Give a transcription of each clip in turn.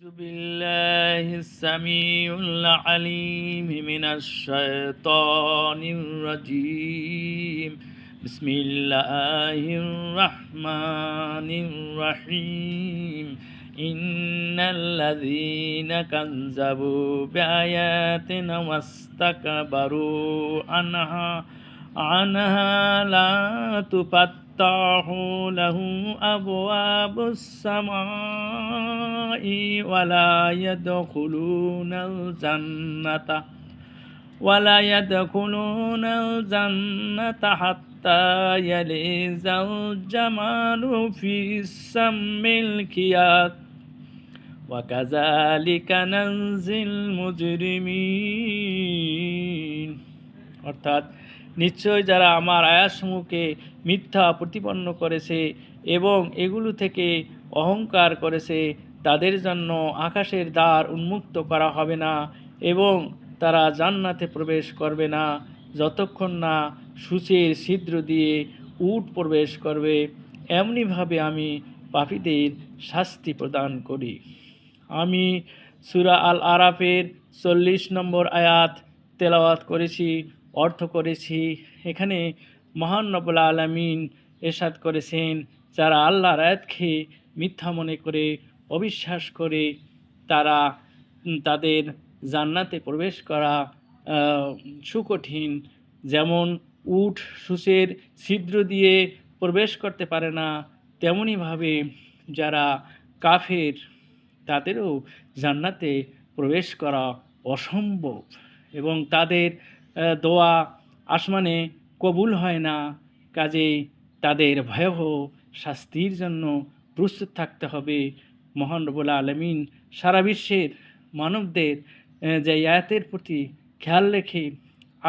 أعوذ بالله السميع العليم من الشيطان الرجيم بسم الله الرحمن الرحيم إن الذين كذبوا بآياتنا واستكبروا عنها لا تفتح لهم أبواب السماء ولا يدخلون الجنة حتى يلج الجمال في سم الخياط وكذلك نجزي المجرمين। অর্থাৎ নিশ্চয় যারা আমার আয়াতসমূহকে মিথ্যা প্রতিপন্ন করেছে এবং এগুলো থেকে অহংকার করেছে তাদের জন্য আকাশের দ্বার উন্মুক্ত করা হবে না এবং তারা জান্নাতে প্রবেশ করবে না যতক্ষণ না সূচের ছিদ্র দিয়ে উট প্রবেশ করবে। এমনিভাবে আমি পাপীদের শাস্তি প্রদান করি। আমি সূরা আল আরাফের 40 নম্বর আয়াত তেলাওয়াত করেছি, অর্থ করেছি। এখানে মহান রব্বুল আলামিন ইরশাদ করেছেন, যারা আল্লাহর আয়াতকে মিথ্যা মনে করে অবিশ্বাস করে তারা তাদের জান্নাতে প্রবেশ করা সুকঠিন। যেমন উট সূচের ছিদ্র দিয়ে প্রবেশ করতে পারে না, তেমনিভাবে যারা কাফের তাদেরও জান্নাতে প্রবেশ করা অসম্ভব এবং তাদের দোয়া আসমানে কবুল হয় না। কাজেই তাদের ভয়াবহ শাস্তির জন্য প্রস্তুত থাকতে হবে। মহান রব্বুল আলামিন সারা বিশ্বের মানবদের যে আয়াতের প্রতি খেয়াল রেখে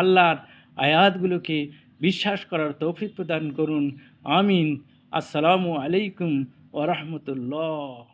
আল্লাহর আয়াতগুলোকে বিশ্বাস করার তৌফিক প্রদান করুন। আমিন। আসসালামু আলাইকুম ওয়া রাহমাতুল্লাহ।